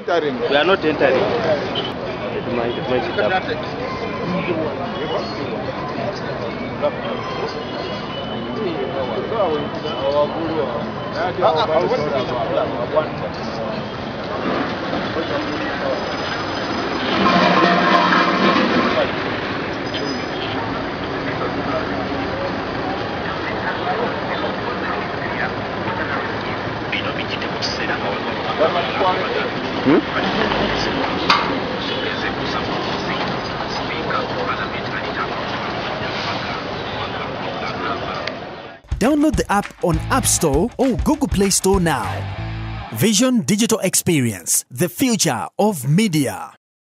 entering. We are not entering. Download the app on App Store or Google Play Store now. Vision Digital Experience, the future of media.